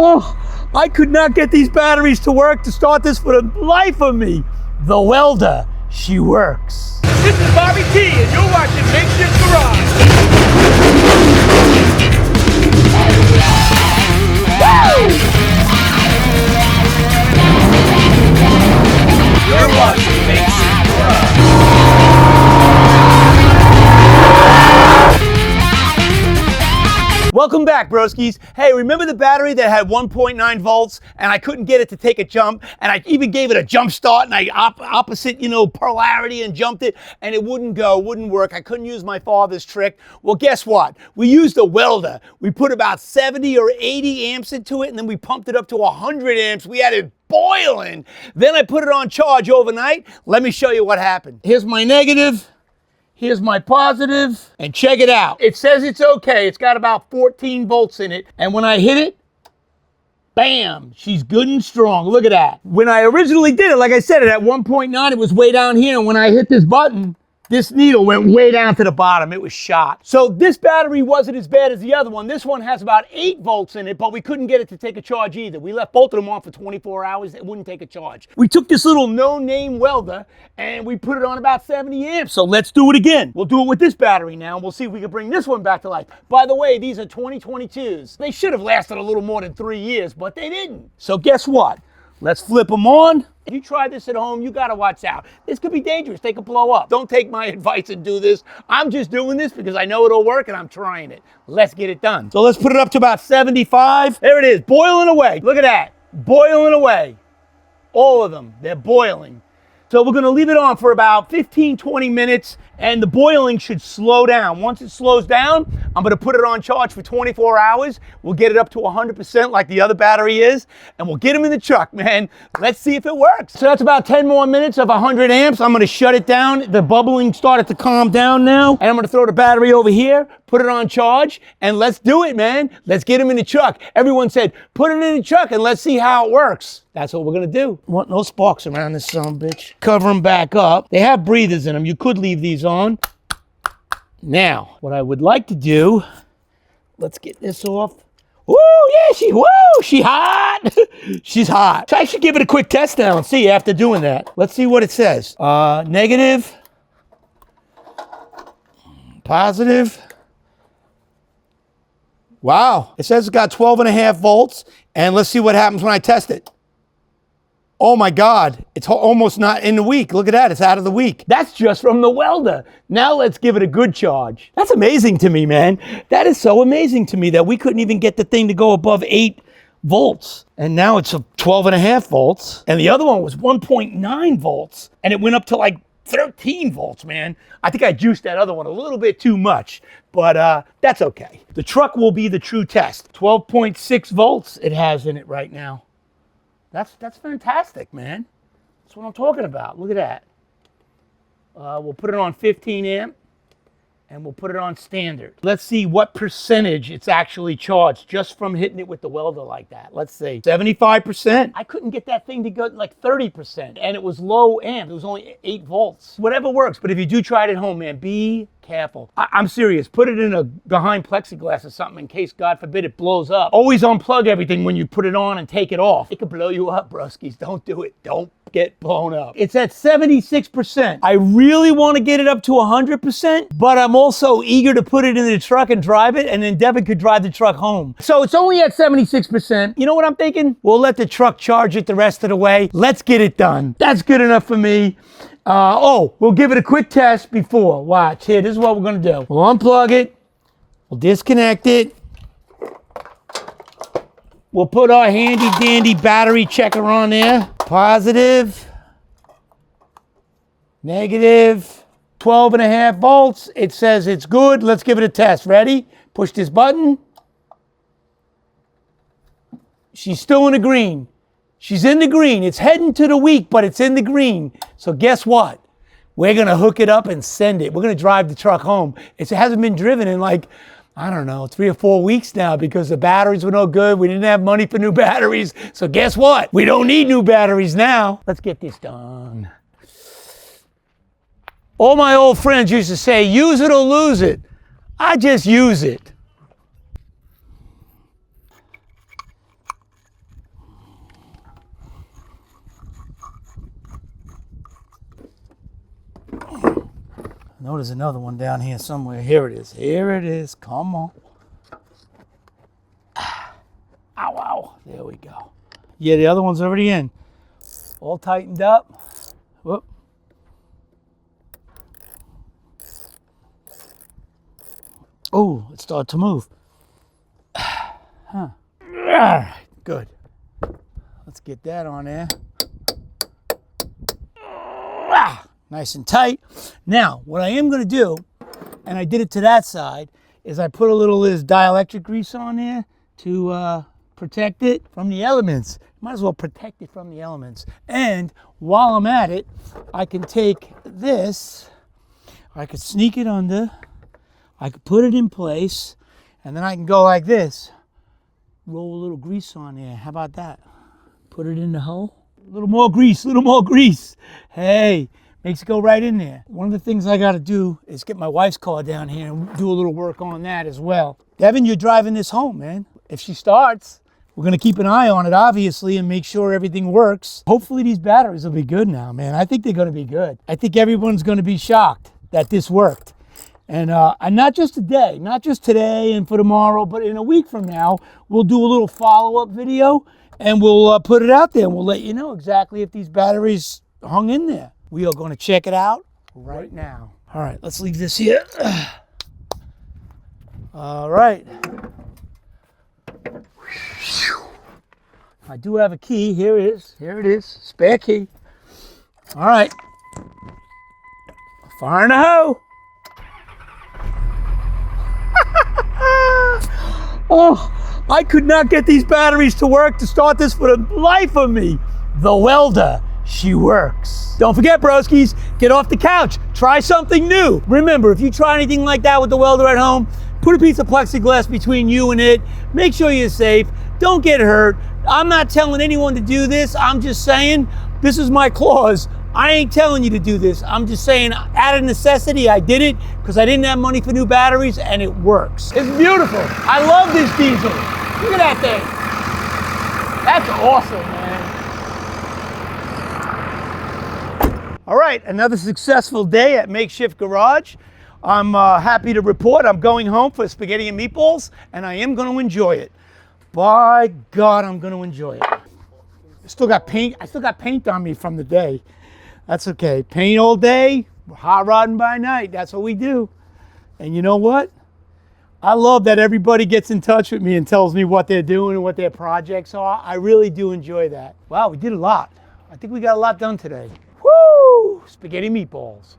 Oh, I could not get these batteries to work to start this for the life of me. The Welder, she works. This is Bobby T, and you're watching Makeshift Garage. You're watching Makeshift Garage. Welcome back, broskies. Hey, remember the battery that had 1.9 volts and I couldn't get it to take a jump, and I even gave it a jump start and I opposite, polarity and jumped it, and it wouldn't go, wouldn't work. I couldn't use my father's trick. Well, guess what? We used a welder. We put about 70 or 80 amps into it, and then we pumped it up to 100 amps. We had it boiling. Then I put it on charge overnight. Let me show you what happened. Here's my negative. Here's my positive, and check it out. It says it's okay. It's got about 14 volts in it, and when I hit it, bam, she's good and strong. Look at that. When I originally did it, like I said, at 1.9, it was way down here, and when I hit this button, this needle went way down to the bottom. It was shot. So this battery wasn't as bad as the other one. This one has about 8 volts in it, but we couldn't get it to take a charge either. We left both of them on for 24 hours. It wouldn't take a charge. We took this little no-name welder and we put it on about 70 amps. So let's do it again. We'll do it with this battery now, and we'll see if we can bring this one back to life. By the way, these are 2022s. They should have lasted a little more than 3 years, but they didn't. So guess what? Let's flip them on. If you try this at home, you gotta watch out. This could be dangerous. They could blow up. Don't take my advice and do this. I'm just doing this because I know it'll work and I'm trying it. Let's get it done. So let's put it up to about 75. There it is, boiling away. Look at that, boiling away. All of them, they're boiling. So we're gonna leave it on for about 15, 20 minutes, and the boiling should slow down. Once it slows down, I'm gonna put it on charge for 24 hours. We'll get it up to 100% like the other battery is, and we'll get them in the truck, man. Let's see if it works. So that's about 10 more minutes of 100 amps. I'm gonna shut it down. The bubbling started to calm down now, and I'm gonna throw the battery over here, put it on charge, and let's do it, man. Let's get them in the truck. Everyone said, put it in the truck and let's see how it works. That's what we're gonna do. Want no sparks around this son of a bitch. Cover them back up. They have breathers in them. You could leave these on. Now, what I would like to do, let's get this off. Woo, yeah, she hot. She's hot. So I should give it a quick test now and see after doing that. Let's see what it says. Negative, positive. Wow, it says it's got 12.5 volts, and let's see what happens when I test it. Oh my God, it's almost not in the week. Look at that, it's out of the week. That's just from the welder. Now let's give it a good charge. That's amazing to me, man. That is so amazing to me that we couldn't even get the thing to go above 8 volts. And now it's 12.5 volts. And the other one was 1.9 volts. And it went up to like 13 volts, man. I think I juiced that other one a little bit too much, but that's okay. The truck will be the true test. 12.6 volts it has in it right now. That's fantastic, man. That's what I'm talking about. Look at that. We'll put it on 15 amp, and we'll put it on standard. Let's see what percentage it's actually charged just from hitting it with the welder like that. Let's see, 75%. I couldn't get that thing to go like 30%, and it was low amp. It was only 8 volts. Whatever works, but if you do try it at home, man, be careful. I'm serious. Put it in a behind plexiglass or something in case, God forbid, it blows up. Always unplug everything when you put it on and take it off. It could blow you up, broskies. Don't do it. Don't get blown up. It's at 76%. I really want to get it up to 100%, but I'm also eager to put it in the truck and drive it, and then Devin could drive the truck home. So it's only at 76%. You know what I'm thinking? We'll let the truck charge it the rest of the way. Let's get it done. That's good enough for me. We'll give it a quick test before. Watch, here, this is what we're gonna do. We'll unplug it, we'll disconnect it, we'll put our handy dandy battery checker on there. Positive, negative, 12.5 volts. It says it's good. Let's give it a test. Ready? Push this button. She's still in the green. She's in the green. It's heading to the weak, but it's in the green. So guess what? We're gonna hook it up and send it. We're gonna drive the truck home. It hasn't been driven in like, I don't know, 3 or 4 weeks now because the batteries were no good. We didn't have money for new batteries. So guess what? We don't need new batteries now. Let's get this done. All my old friends used to say, use it or lose it. I just use it. know there's another one down here somewhere. Here it is. Here it is. Come on. Ow, ow. There we go. Yeah, the other one's already in. All tightened up. Whoop. Oh, it started to move. Huh. Good. Let's get that on there. Nice and tight. Now, what I am going to do, and I did it to that side, is I put a little of this dielectric grease on there to protect it from the elements. Might as well protect it from the elements. And while I'm at it, I can take this, I could sneak it under, I could put it in place, and then I can go like this. Roll a little grease on there. How about that? Put it in the hole. A little more grease, a little more grease. Hey, makes it go right in there. One of the things I got to do is get my wife's car down here and do a little work on that as well. Devin, you're driving this home, man. If she starts, we're going to keep an eye on it, obviously, and make sure everything works. Hopefully these batteries will be good now, man. I think they're going to be good. I think everyone's going to be shocked that this worked. And not just today, not just today and for tomorrow, but in a week from now, we'll do a little follow-up video and we'll put it out there and we'll let you know exactly if these batteries hung in there. We are going to check it out right now. All right, let's leave this here. All right. I do have a key. Here it is. Here it is. Spare key. All right. Fire in the hoe. Oh, I could not get these batteries to work to start this for the life of me. The Welder, she works. Don't forget, broskies, get off the couch. Try something new. Remember, if you try anything like that with the Welder at home, put a piece of plexiglass between you and it. Make sure you're safe. Don't get hurt. I'm not telling anyone to do this. I'm just saying, this is my clause. I ain't telling you to do this. I'm just saying, out of necessity, I did it because I didn't have money for new batteries and it works. It's beautiful. I love this diesel. Look at that thing. That's awesome, man. All right, another successful day at Makeshift Garage. I'm happy to report I'm going home for spaghetti and meatballs, and I am going to enjoy it. By God, I'm going to enjoy it. I still got paint on me from the day. That's okay. Paint all day, hot rodding by night. That's what we do. And you know what? I love that everybody gets in touch with me and tells me what they're doing and what their projects are. I really do enjoy that. Wow, we did a lot. I think we got a lot done today. Woo! Spaghetti meatballs.